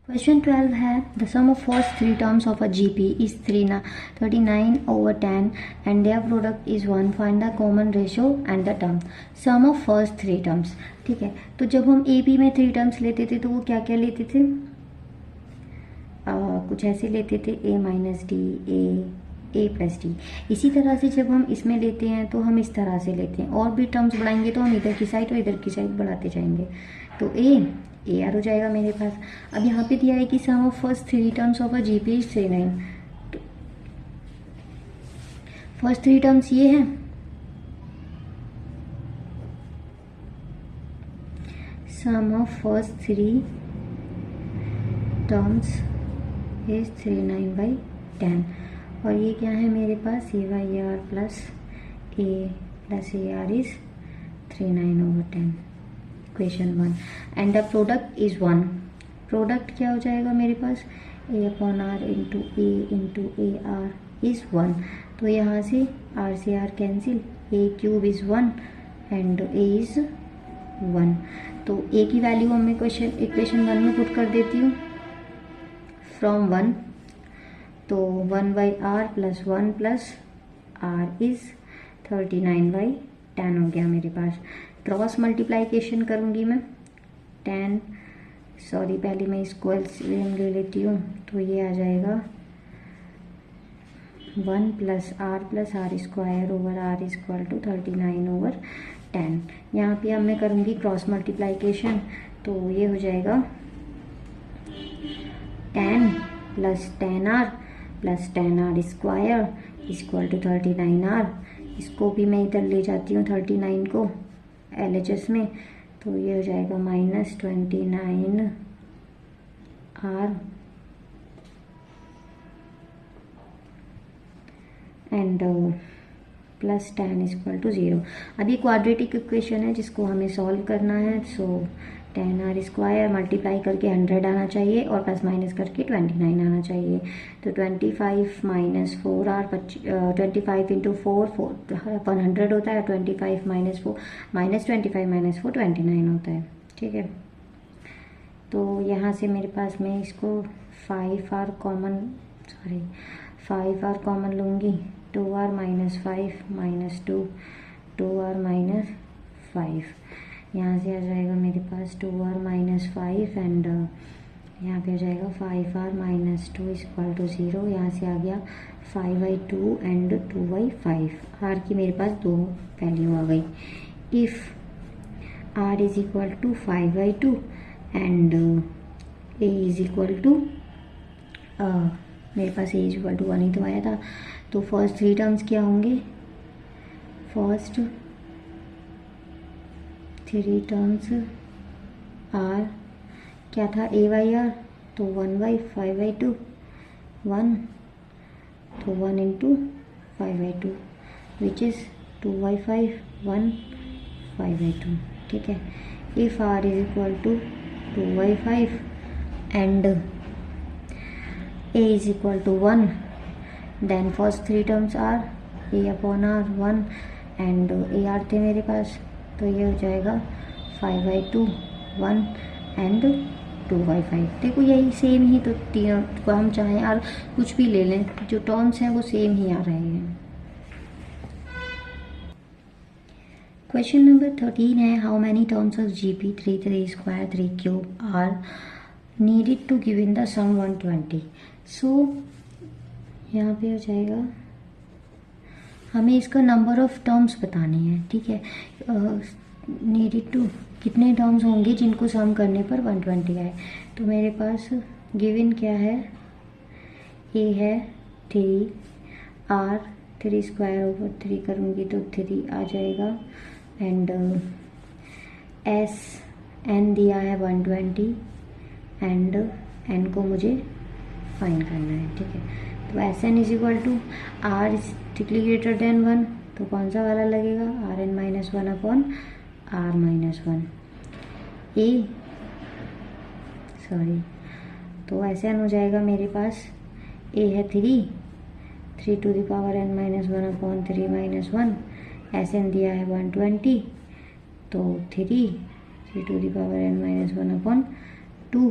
Question 12 है the sum of first three terms of a GP is 39/10 and their product is 1. Find the common ratio and the term. Sum of first three terms. ठीक है, तो जब हम AP में three terms लेते थे तो वो क्या क्या लेते थे? कुछ ऐसे लेते थे a minus D, A plus D. इसी तरह से जब हम इसमें लेते हैं तो हम इस तरह से लेते हैं, और भी टर्म्स बढ़ाएंगे तो हम इधर की साइड और इधर की साइड बढ़ाते जाएंगे. तो ए आर हो जाएगा मेरे पास. अब यहाँ पे दिया है कि sum of first three terms of a GP is 39. तो फर्स्ट थ्री टर्म्स ये है, sum of first three terms is 39/10. और ये क्या है मेरे पास? A by r plus a r is 39/10. Question 1 and the product is 1. Product क्या हो जाएगा मेरे पास? A upon r into a r is 1. तो यहाँ से r cancel, a cube is 1 and a is 1. तो ए की वैल्यू हम इक्वेशन 1 में पुट कर देती हूँ फ्रॉम 1. तो 1/r plus 1 plus are is 39/10 हो गया मेरे पास. क्रॉस मल्टीप्लाइकेशन करूँगी मैं. 10 सॉरी पहले मैं इसको एलसीएम ले लेती हूँ. तो ये आ जाएगा 1 plus r square over r equal to 39/10. यहाँ पे अब मैं करूँगी क्रॉस मल्टीप्लाइकेशन. तो ये हो जाएगा 10 plus 10r plus 10r square equal to 39r. इसको भी मैं इधर ले जाती हूँ 39 को LHS में. तो ये हो जाएगा minus 29r and plus 10 equal to 0. अब ये क्वाड्रेटिक इक्वेशन है जिसको हमें सॉल्व करना है. सो 10r स्क्वायर मल्टीप्लाई करके 100 आना चाहिए और प्लस माइनस करके 29 आना चाहिए. तो 25 माइनस 4r 25 इंटू 4 अपन 100 होता है. 25 माइनस 4 29 होता है. ठीक है, तो यहाँ से मेरे पास मैं इसको 5r कॉमन लूँगी. 2r minus 5 minus 2r minus 5. यहाँ से आ जाएगा मेरे पास 2r माइनस 5 एंड यहाँ पे आ जाएगा 5r माइनस 2 इक्वल टू 0. यहाँ से आ गया 5/2 एंड 2/5. r की मेरे पास दो वैल्यू आ गई. If r is equal to 5/2 and a is equal to मेरे पास a इज इक्वल टू 1 ही तो आया था. तो फर्स्ट थ्री टर्म्स क्या होंगे? फर्स्ट थ्री टर्म्स आर क्या था? ए बाई आर. तो 1/5/2 1. तो 1 इंटू 5/2 विच इज़ 2/5 1 5/2. ठीक है, if r is equal to 2/5 and a is equal to 1 then first three terms are a upon r 1 and a r थे मेरे पास. तो ये हो जाएगा 5/2 1 एंड 2/5. देखो यही सेम ही तो तीनों को हम चाहें और कुछ भी ले लें, जो टर्म्स हैं वो सेम ही आ रहे हैं. क्वेश्चन नंबर 13 है how many terms of GP 3 square 3 cube are needed to give in the sum 120. So यहाँ पे हो जाएगा हमें इसका नंबर ऑफ टर्म्स बताने हैं. ठीक है, नीडेड टू कितने टर्म्स होंगे जिनको सम करने पर 120 आए. तो मेरे पास गिवन क्या है? ए है 3, आर 3 स्क्वायर ओवर 3 करूँगी तो 3 आ जाएगा एंड एस एन दिया है 120 एंड एन को मुझे फाइंड करना है. ठीक है, तो S N is equal to R strictly greater than 1. तो कौन सा वाला लगेगा? R N minus 1 upon R minus 1. Uh sorry, तो एस एन हो जाएगा मेरे पास ए है 3 to the power n minus 1 upon 3 minus 1. S N दिया है 120 तो 3 to the power n minus 1 upon 2.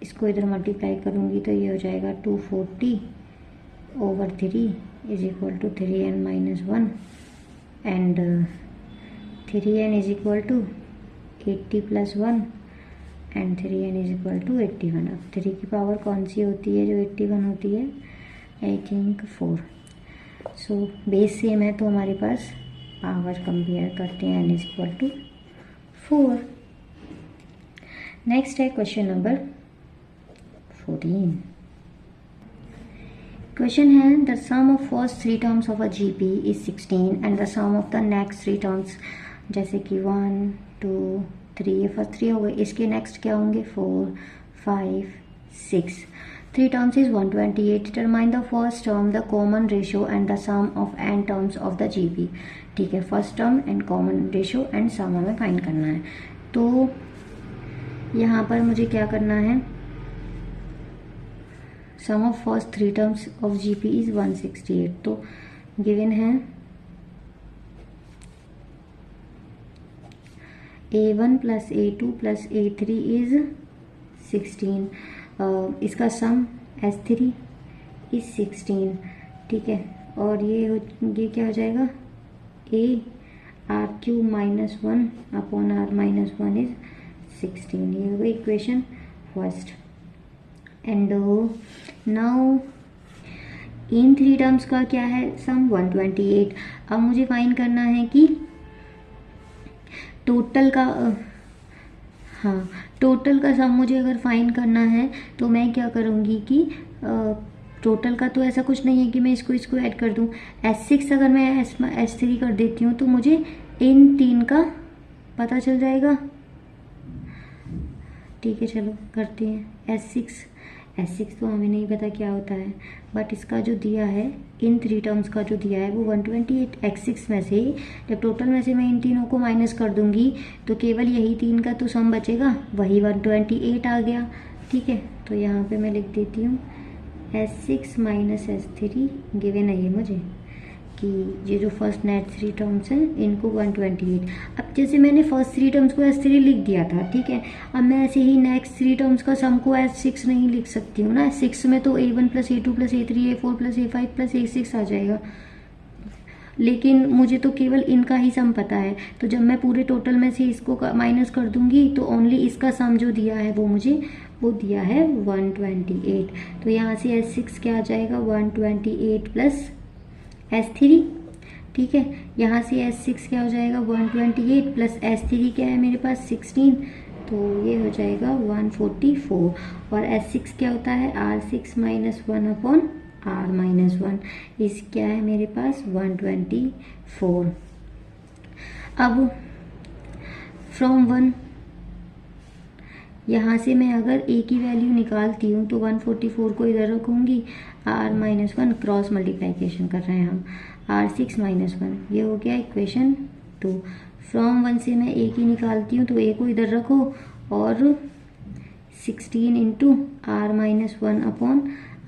इसको इधर मल्टीप्लाई करूँगी तो ये हो जाएगा 240/3 is equal to 3n-1 and 3n is equal to 80+1 and 3n is equal to 81। अब 3 की पावर कौन सी होती है जो 81 होती है? I think 4। So base same है तो हमारे पास पावर कंपेयर करते हैं, n is equal to 4। Next है क्वेश्चन नंबर 14। क्वेश्चन है the sum of first 3 terms of a GP is 16 and the sum of the next 3 terms, जैसे कि 1 2 3, ये फर्स्ट 3 हो गए, इसके नेक्स्ट क्या होंगे 4 5 6, 3 terms is 128। Determine the first term, the common ratio and the sum of n terms of the GP. ठीक है, first term and common ratio and sum हमें फाइंड करना है। तो यहाँ पर मुझे क्या करना है, sum of first 3 terms of GP is 168। तो गिवन है a1 plus a2 plus a3 is 16, इसका सम s3 इज 16। ठीक है, और ये क्या हो जाएगा a r³ - 1 upon r-1 is 16। ये हो गई equation first. And now in 3 terms का क्या है सम 128। अब मुझे फाइंड करना है कि टोटल का टोटल का सम मुझे अगर फाइंड करना है तो मैं क्या करूँगी कि टोटल का तो ऐसा कुछ नहीं है कि मैं इसको ऐड कर दूँ। S6 अगर मैं S3 कर देती हूँ तो मुझे इन 3 का पता चल जाएगा। ठीक है, चलो करते हैं। S6 तो हमें नहीं पता क्या होता है, बट इसका जो दिया है इन 3 टर्म्स का जो दिया है वो 128। x6 में से जब टोटल में से मैं इन तीनों को माइनस कर दूंगी तो केवल यही 3 का तो सम बचेगा, वही 128 आ गया। ठीक है, तो यहाँ पे मैं लिख देती हूँ S6 माइनस S3 गिवन है ये मुझे कि ये जो फर्स्ट नेट 3 टर्म्स हैं इनको 128। अब जैसे मैंने फर्स्ट 3 टर्म्स को S3 लिख दिया था, ठीक है, अब मैं ऐसे ही नेक्स्ट 3 टर्म्स का सम को S6 नहीं लिख सकती हूँ ना। S6 में तो a1 plus a2 plus a3 a4 plus a5 plus a6 आ जाएगा, लेकिन मुझे तो केवल इनका ही सम पता है। तो जब मैं पूरे टोटल में से इसको माइनस कर दूंगी तो ओनली इसका सम जो दिया है वो दिया है 128। तो यहाँ से S6 क्या आ जाएगा 128 प्लस S3। ठीक है, यहाँ से S6 क्या हो जाएगा 128 प्लस S3 क्या है मेरे पास 16, तो ये हो जाएगा 144। और S6 क्या होता है R6 माइनस 1 अपॉन R-1, इस क्या है मेरे पास 124। अब फ्रॉम 1 यहाँ से मैं अगर a की वैल्यू निकालती हूँ तो 144 को इधर रखूँगी, R-1 क्रॉस मल्टीप्लिकेशन कर रहे हैं हम, R6 माइनस 1, ये हो गया इक्वेशन 2। फ्रॉम 1 से मैं a की निकालती हूँ तो a को इधर रखो और 16 इंटू R-1 अपॉन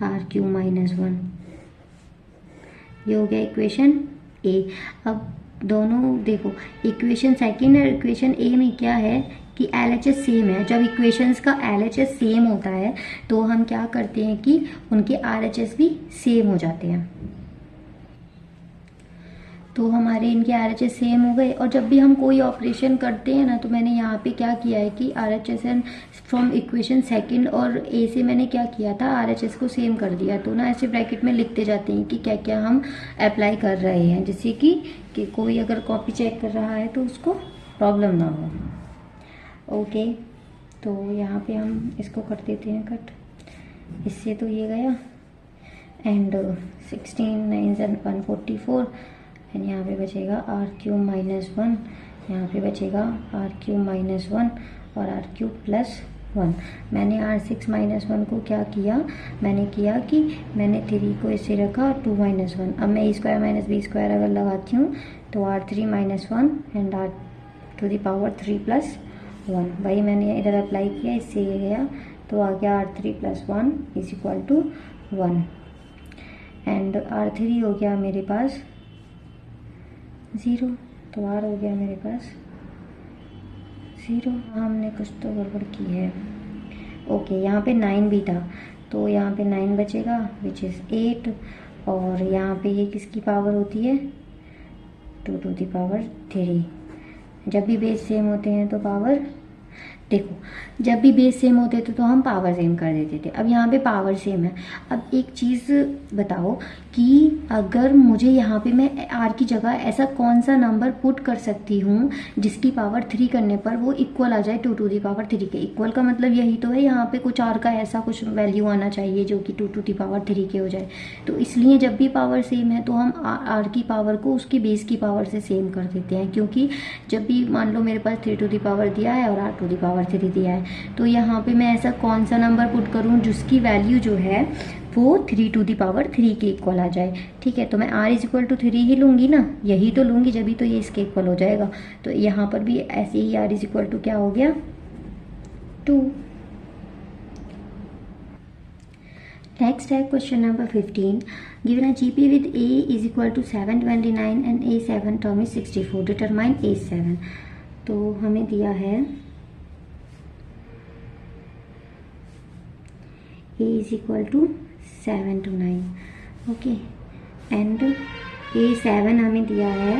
R³-1, ये हो गया इक्वेशन a। अब दोनों देखो, इक्वेशन सेकंड और इक्वेशन a में क्या है कि LHS सेम है। जब इक्वेशंस का LHS सेम होता है तो हम क्या करते हैं कि उनके RHS भी सेम हो जाते हैं। तो हमारे इनके RHS सेम हो गए, और जब भी हम कोई ऑपरेशन करते हैं ना तो मैंने यहाँ पे क्या किया है कि RHS and from equation second और a से मैंने क्या किया था RHS को सेम कर दिया। तो ना ऐसे ब्रैकेट में लिखते जाते हैं कि क्या क्या हम अप्लाई कर रहे हैं, जिससे कि कोई अगर कॉपी चेक कर रहा है तो उसको प्रॉब्लम ना हो। ओके, तो यहाँ पे हम इसको कर देते हैं कट, इससे तो ये गया एंड 16 9 144 एंड यहाँ पे बचेगा R³-1, यहाँ पे बचेगा R³-1 और R³+1। मैंने R6-1 को क्या किया, मैंने किया कि मैंने 3 को इसे रखा 2-1। अब मैं a² - b² अगर लगाती हूँ तो R3-1 एंड R⁻³ + 1, वही मैंने इधर अप्लाई किया, इससे ये गया तो आ गया R3+1 is equal to 1 and R3 हो गया मेरे पास 0, तो R हो गया मेरे पास 0। हमने कुछ तो गड़बड़ की है, ओके, यहाँ पे 9 भी था, तो यहाँ पे 9 बचेगा विच इज़ 8, और यहाँ पे ये किसकी पावर होती है 2 टू द पावर 3। जब भी बेस सेम होते हैं तो पावर, देखो जब भी बेस सेम होते थे तो हम पावर सेम कर देते थे, अब यहाँ पे पावर सेम है। अब एक चीज़ बताओ कि अगर मुझे यहाँ पे मैं आर की जगह ऐसा कौन सा नंबर पुट कर सकती हूँ जिसकी पावर 3 करने पर वो इक्वल आ जाए 2 टू दी पावर 3 के। इक्वल का मतलब यही तो है, यहाँ पे कुछ आर का ऐसा कुछ वैल्यू आना चाहिए जो कि 2 टू दी पावर 3 के हो जाए। तो इसलिए जब भी पावर सेम है तो हम आर की पावर को उसकी बेस की पावर से सेम कर देते हैं, क्योंकि जब भी मान लो मेरे पास 3 टू दी पावर दिया है और आर टू दी पावर 3 दिया है, तो यहाँ पे मैं ऐसा कौन सा नंबर पुट करूँ जिसकी वैल्यू जो है वो 3 टू दी पावर 3 के इक्वल आ जाए। ठीक है, तो मैं r इज इक्वल टू 3 ही लूँगी ना, यही तो लूँगी, जब भी तो ये इसके इक्वल हो जाएगा। तो यहाँ पर भी ऐसे ही r इज इक्वल टू क्या हो गया 2। नेक्स्ट है question number 15। Given a GP with a is equal to 729 and a7 term is 64, determine a7। तो हमें दिया है a is equal to 7 to 9, okay, and a7 हमें दिया है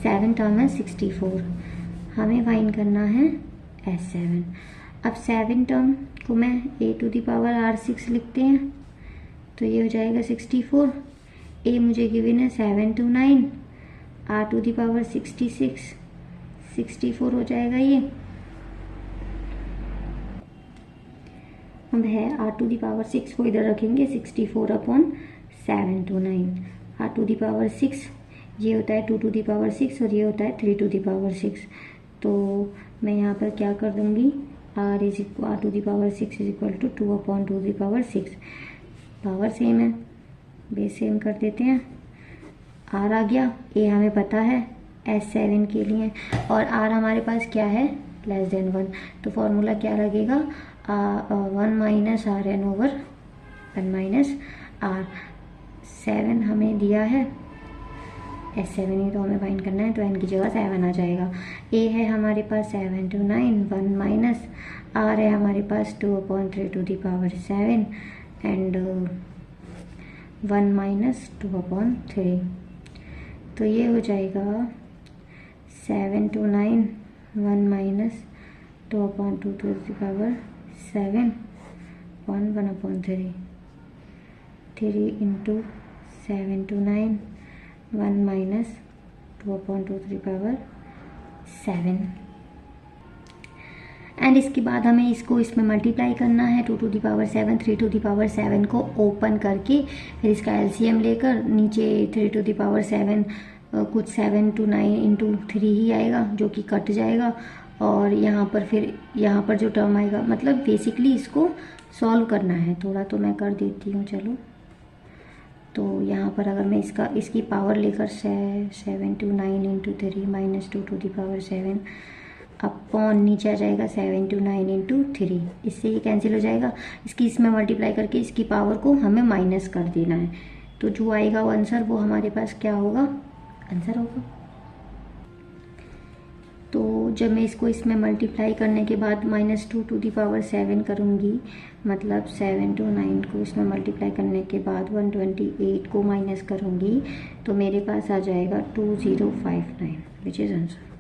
7 टर्म है 64, हमें फाइंड करना है s7। अब 7 टर्म को मैं a to the power r6 लिखते हैं, तो ये हो जाएगा 64। a मुझे गिवन है 7 to 9, r to the power 66, 64 हो जाएगा ये। अब है r टू दी पावर 6 को इधर रखेंगे, 64 upon 7 to 9, r to the power 6 ये होता है 2 टू दी पावर 6 और ये होता है 3 टू दी पावर 6। तो मैं यहाँ पर क्या कर दूँगी, r to the power 6 is equal to 2 upon 2 the power 6। Power same है, बेस सेम कर देते हैं, r आ गया, a हमें पता है s7 के लिए, और r हमारे पास क्या है लेस देन 1, तो फॉर्मूला क्या लगेगा 1 minus R N over 1 minus R. 7 हमें दिया है, s7 ही तो हमें फाइंड करना है, तो n की जगह 7 आ जाएगा। a है हमारे पास 7 to 9, 1 माइनस r है हमारे पास 2 upon 3 to the power 7 and 1 minus 2 upon 3, तो ये हो जाएगा 7 to 9, 1 minus 2 upon 2 to the power 7 1 upon 3, 3 into 7 to 9, 1 minus 2 upon 2 to the power 7। And इसके बाद हमें इसको इसमें मल्टीप्लाई करना है, 2 to the power 7, 3 to the power 7 को ओपन करके फिर इसका एलसीएम लेकर नीचे 3 टू दी पावर 7 कुछ 7 to 9 इंटू 3 ही आएगा जो कि कट जाएगा, और यहाँ पर फिर यहाँ पर जो टर्म आएगा, मतलब बेसिकली इसको सॉल्व करना है थोड़ा, तो मैं कर देती हूँ चलो। तो यहाँ पर अगर मैं इसकी पावर लेकर 7 to 9 into 3 minus 2 to the power 7 upon नीचे आ जाएगा 7 to 9 इंटू 3, इससे ये कैंसिल हो जाएगा। इसकी इसमें मल्टीप्लाई करके इसकी पावर को हमें माइनस कर देना है, तो जो आएगा वो आंसर वो हमारे पास क्या होगा आंसर होगा। तो जब मैं इसको इसमें मल्टीप्लाई करने के बाद -2 टू दी पावर 7 करूँगी, मतलब 7 to 9 को इसमें मल्टीप्लाई करने के बाद 128 को माइनस करूँगी, तो मेरे पास आ जाएगा 2059 विच इज़ आंसर।